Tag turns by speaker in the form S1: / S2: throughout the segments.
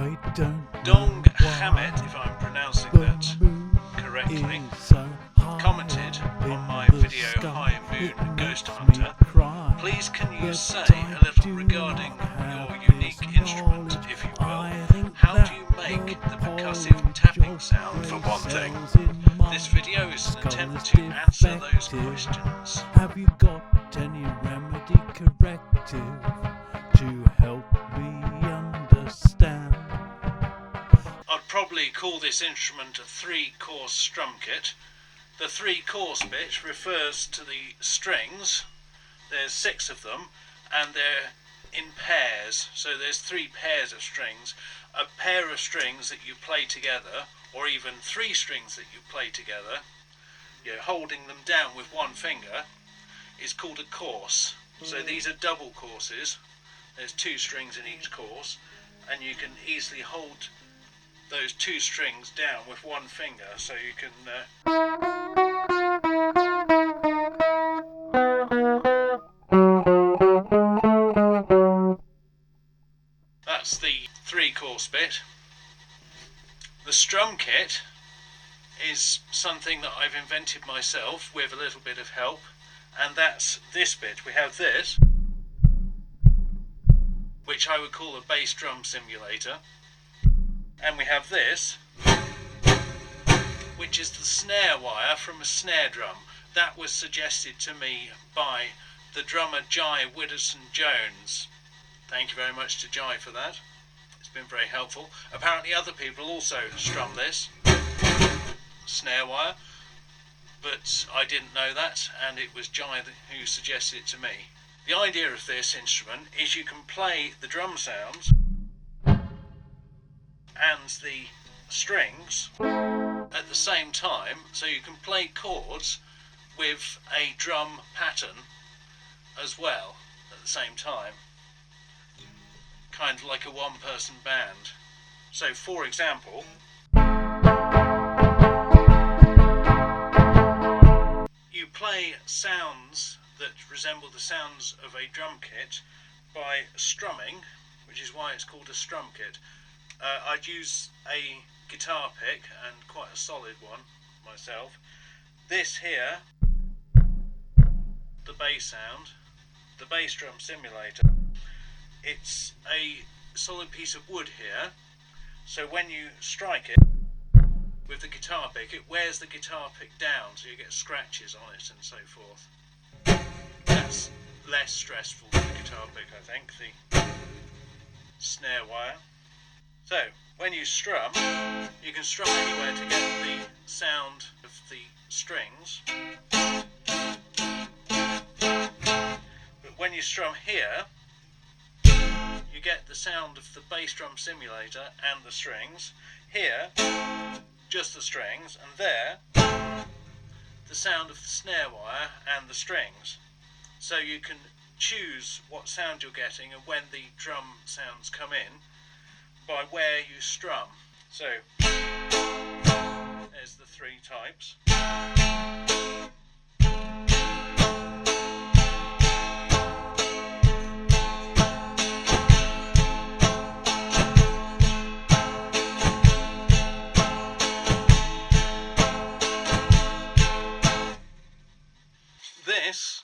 S1: Dong Hammett, if I'm pronouncing that correctly, commented on my video High Moon Ghost Hunter. Please can you say a little regarding your unique instrument, if you will? How do you make the percussive tapping sound, for one thing? This video is an attempt to answer those questions.
S2: Have you got any remedy corrective to help me understand?
S1: I'd probably call this instrument a 3-course strum kit. The 3-course bit refers to the strings. There's 6 of them, and they're in pairs, so there's 3 pairs of strings. A pair of strings that you play together, or even 3 strings that you play together, holding them down with one finger, is called a course. So these are double courses. There's 2 strings in each course, and you can easily hold those 2 strings down with one finger, so you can that's the 3-course bit. The Strumkit is something that I've invented myself with a little bit of help, and that's this bit. We have this, which I would call a bass drum simulator, and we have this, which is the snare wire from a snare drum. That was suggested to me by the drummer Jai Widdowson-Jones. Thank you very much to Jai for that. It's been very helpful. Apparently other people also strum this snare wire, but I didn't know that, and it was Jai who suggested it to me. The idea of this instrument is you can play the drum sounds and the strings at the same time, so you can play chords with a drum pattern as well at the same time, kind of like a one-person band. So for example, you play sounds that resemble the sounds of a drum kit by strumming, which is why it's called a strum kit. I'd use a guitar pick, and quite a solid one myself. This here, the bass sound, the bass drum simulator. It's a solid piece of wood here, so when you strike it with the guitar pick, it wears the guitar pick down, so you get scratches on it and so forth. That's less stressful than the guitar pick, I think, the snare wire. So, when you strum, you can strum anywhere to get the sound of the strings. But when you strum here, you get the sound of the bass drum simulator and the strings. Here, just the strings, and there, the sound of the snare wire and the strings. So you can choose what sound you're getting and when the drum sounds come in by where you strum. So there's the 3 types. This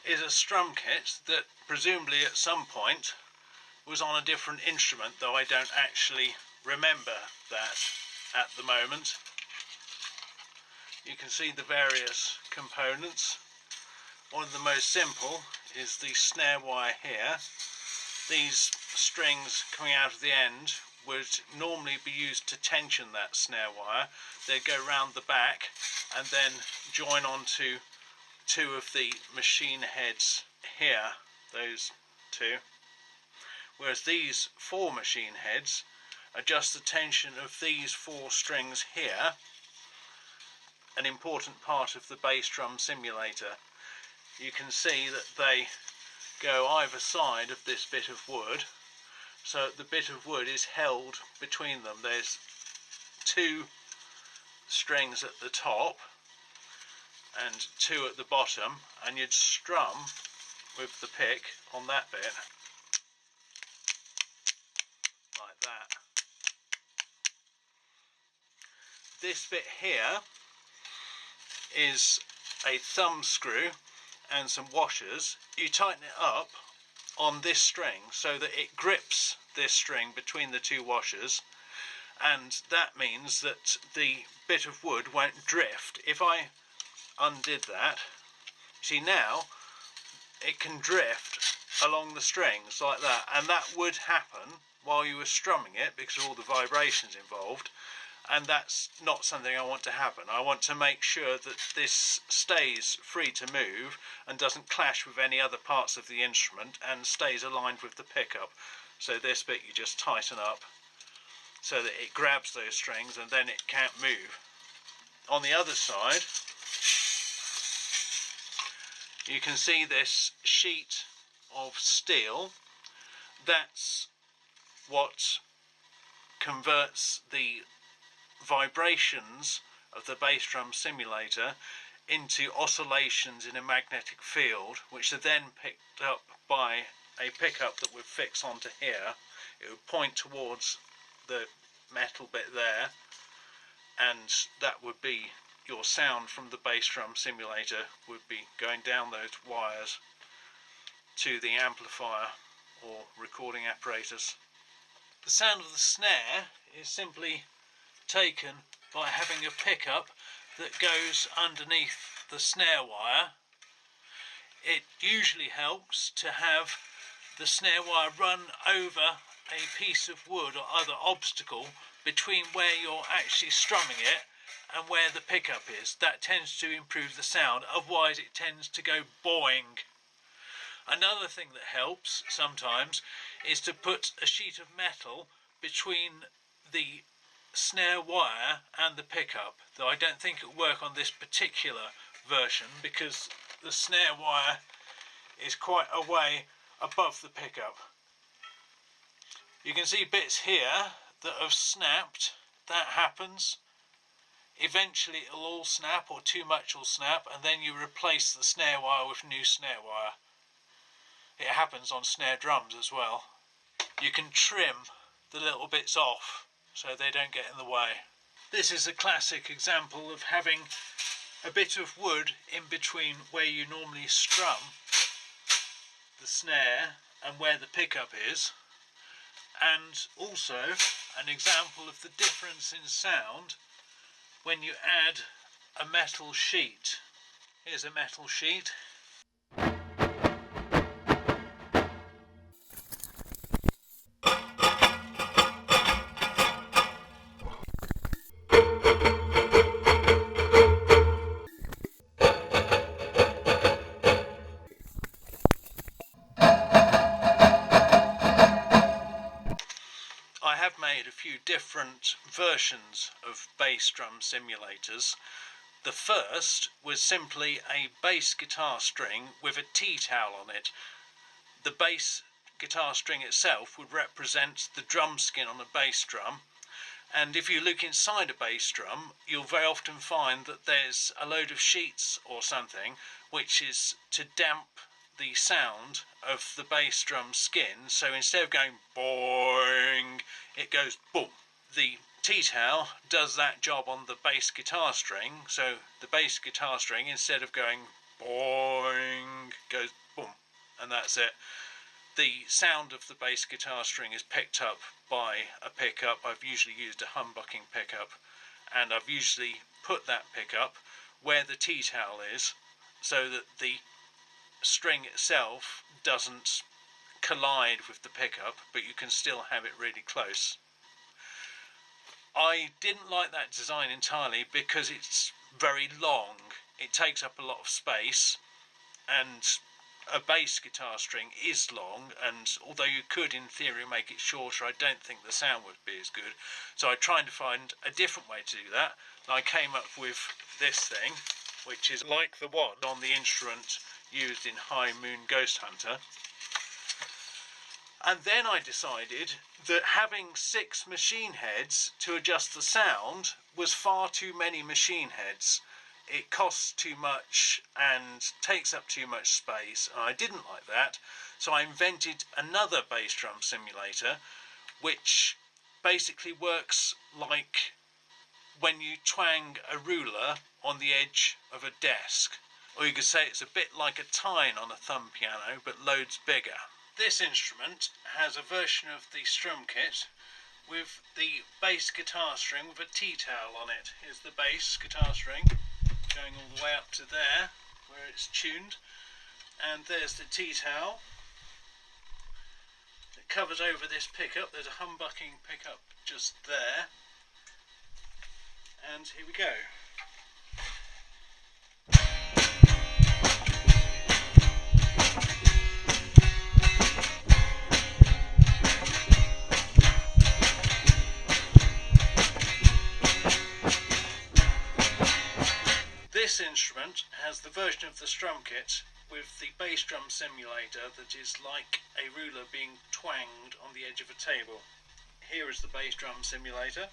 S1: is a strum kit that presumably at some point was on a different instrument, though I don't actually remember that at the moment. You can see the various components. One of the most simple is the snare wire here. These strings coming out of the end would normally be used to tension that snare wire. They'd go round the back and then join onto 2 of the machine heads here, those 2. Whereas these 4 machine heads adjust the tension of these 4 strings here, an important part of the bass drum simulator. You can see that they go either side of this bit of wood, so the bit of wood is held between them. There's 2 strings at the top and 2 at the bottom, and you'd strum with the pick on that bit like that. this bit here is a thumb screw and some washers. You tighten it up on this string so that it grips this string between the two washers, and that means that the bit of wood won't drift. If I undid that, see now it can drift along the strings like that, and that would happen while you were strumming it because of all the vibrations involved, and that's not something I want to happen. I want to make sure that this stays free to move and doesn't clash with any other parts of the instrument and stays aligned with the pickup. So this bit you just tighten up so that it grabs those strings and then it can't move. On the other side, you can see this sheet of steel. That's what converts the vibrations of the bass drum simulator into oscillations in a magnetic field, which are then picked up by a pickup that would fix onto here. It would point towards the metal bit there, and that would be your sound from the bass drum simulator would be going down those wires to the amplifier or recording apparatus. The sound of the snare is simply taken by having a pickup that goes underneath the snare wire. It usually helps to have the snare wire run over a piece of wood or other obstacle between where you're actually strumming it and where the pickup is. That tends to improve the sound, otherwise it tends to go boing. Another thing that helps sometimes is to put a sheet of metal between the snare wire and the pickup, though I don't think it will work on this particular version because the snare wire is quite a way above the pickup. You can see bits here that have snapped. That happens. Eventually it'll all snap, or too much will snap, and then you replace the snare wire with new snare wire. It happens on snare drums as well. You can trim the little bits off so they don't get in the way. This is a classic example of having a bit of wood in between where you normally strum the snare and where the pickup is, and also an example of the difference in sound when you add a metal sheet. Here's a metal sheet. I have made a few different versions of bass drum simulators. The first was simply a bass guitar string with a tea towel on it. The bass guitar string itself would represent the drum skin on a bass drum, and if you look inside a bass drum you'll very often find that there's a load of sheets or something which is to damp the sound of the bass drum skin, so instead of going boing it goes boom. The tea towel does that job on the bass guitar string, so the bass guitar string instead of going boing goes boom, and that's it. The sound of the bass guitar string is picked up by a pickup. I've usually used a humbucking pickup, and I've usually put that pickup where the tea towel is so that the string itself doesn't collide with the pickup, but you can still have it really close. I didn't like that design entirely because it's very long. It takes up a lot of space, and a bass guitar string is long, and although you could in theory make it shorter, I don't think the sound would be as good. So I tried to find a different way to do that, and I came up with this thing, which is like the one on the instrument used in High Moon Ghost Hunter. And then I decided that having 6 machine heads to adjust the sound was far too many machine heads. It costs too much and takes up too much space, and I didn't like that, so I invented another bass drum simulator which basically works like when you twang a ruler on the edge of a desk. Or you could say it's a bit like a tine on a thumb piano, but loads bigger. This instrument has a version of the Strumkit with the bass guitar string with a tea towel on it. Here's the bass guitar string going all the way up to there where it's tuned, and there's the tea towel. It covers over this pickup. There's a humbucking pickup just there, and here we go. This instrument has the version of the Strumkit with the bass drum simulator that is like a ruler being twanged on the edge of a table. Here is the bass drum simulator.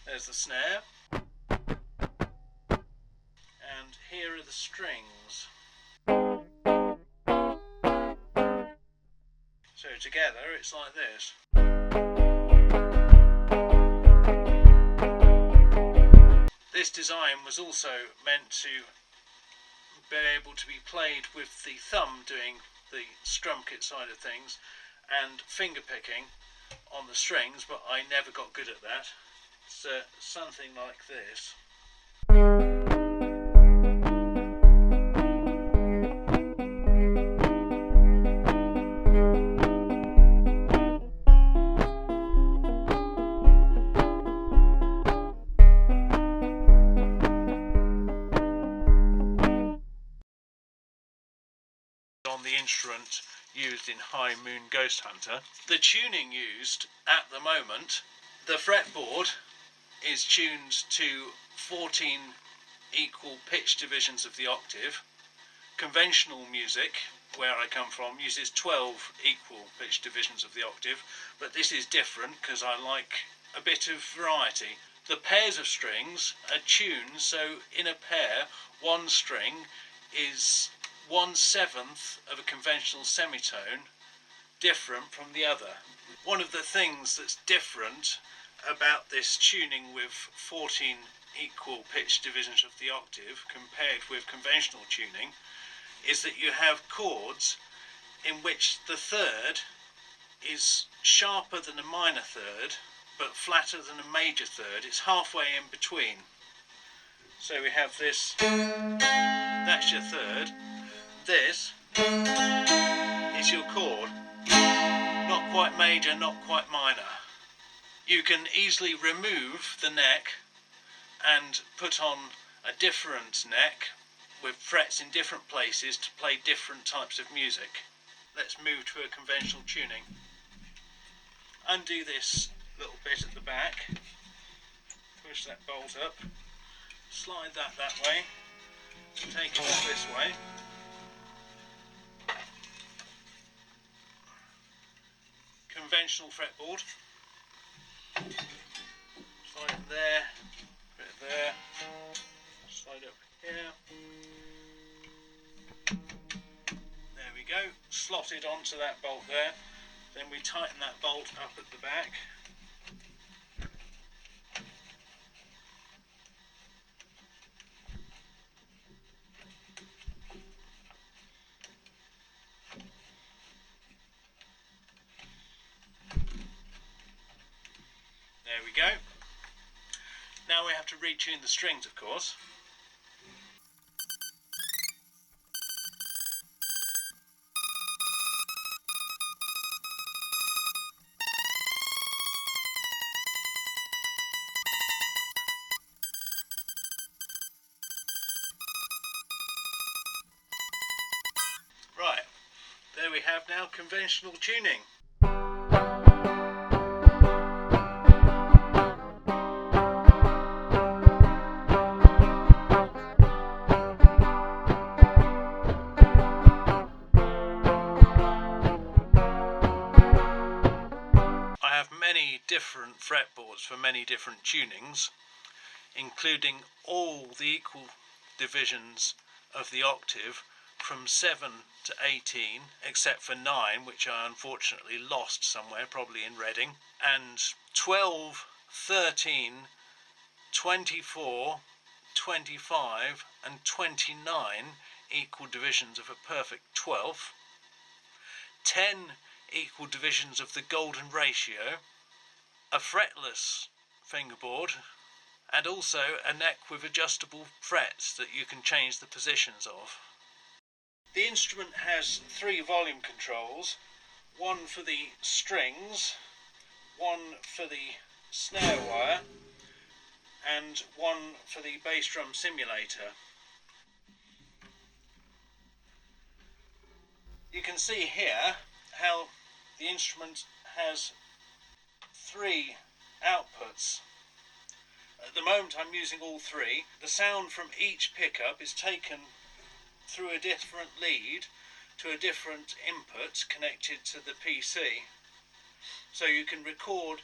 S1: There's the snare. And here are the strings. So together it's like this. This design was also meant to be able to be played with the thumb doing the Strumkit side of things and finger picking on the strings, but I never got good at that. It's something like this. On the instrument used in High Moon Ghost Hunter. The tuning used at the moment, the fretboard is tuned to 14 equal pitch divisions of the octave. Conventional music, where I come from, uses 12 equal pitch divisions of the octave, but this is different because I like a bit of variety. The pairs of strings are tuned so in a pair one string is 1/7 of a conventional semitone different from the other. One of the things that's different about this tuning with 14 equal pitch divisions of the octave compared with conventional tuning is that you have chords in which the third is sharper than a minor third but flatter than a major third. It's halfway in between. So we have this, that's your third. This is your chord, not quite major, not quite minor. You can easily remove the neck and put on a different neck with frets in different places to play different types of music. Let's move to a conventional tuning. Undo this little bit at the back, push that bolt up, slide that way, take it up this way. Conventional fretboard, slide it there, put it there, slide it up here, there we go, slot it onto that bolt there, then we tighten that bolt up at the back. There we go. Now we have to retune the strings, of course. Right, there we have now conventional tuning. Different fretboards for many different tunings, including all the equal divisions of the octave from 7 to 18, except for 9, which I unfortunately lost somewhere, probably in Reading, and 12, 13, 24, 25 and 29 equal divisions of a perfect 12th, 10 equal divisions of the golden ratio, a fretless fingerboard, and also a neck with adjustable frets that you can change the positions of. The instrument has 3 volume controls, one for the strings, one for the snare wire, and one for the bass drum simulator. You can see here how the instrument has 3 outputs. At the moment I'm using all 3. The sound from each pickup is taken through a different lead to a different input connected to the PC. So you can record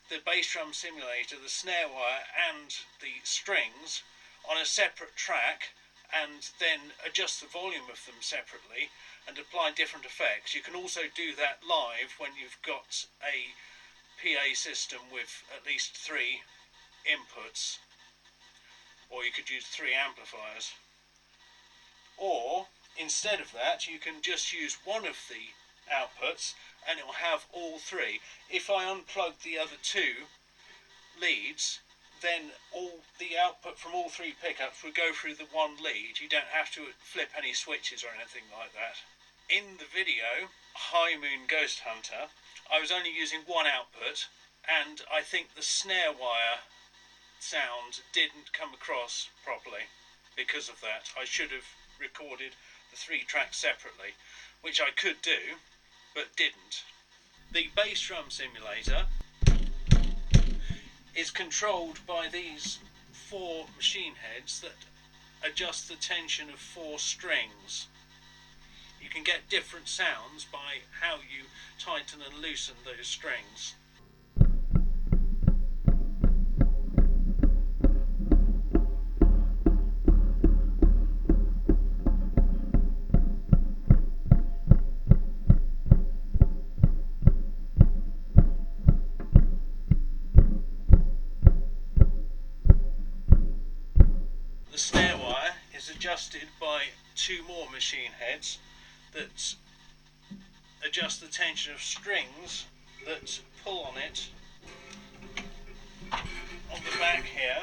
S1: the bass drum simulator, the snare wire and the strings on a separate track and then adjust the volume of them separately and apply different effects. You can also do that live when you've got a PA system with at least 3 inputs, or you could use 3 amplifiers. Or instead of that, you can just use one of the outputs and it will have all 3. If I unplug the other 2 leads, then all the output from all 3 pickups would go through the one lead. You don't have to flip any switches or anything like that. In the video, High Moon Ghost Hunter, I was only using one output, and I think the snare wire sound didn't come across properly because of that. I should have recorded the 3 tracks separately, which I could do, but didn't. The bass drum simulator is controlled by these 4 machine heads that adjust the tension of 4 strings. You can get different sounds by how you tighten and loosen those strings. The snare wire is adjusted by 2 more machine heads that adjust the tension of strings that pull on it on the back here.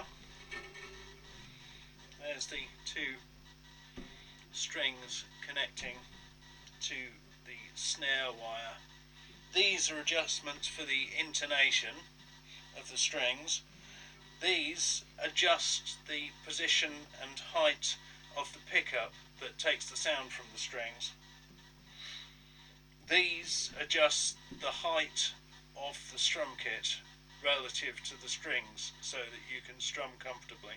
S1: There's the 2 strings connecting to the snare wire. These are adjustments for the intonation of the strings. These adjust the position and height of the pickup that takes the sound from the strings. These adjust the height of the strum kit relative to the strings so that you can strum comfortably.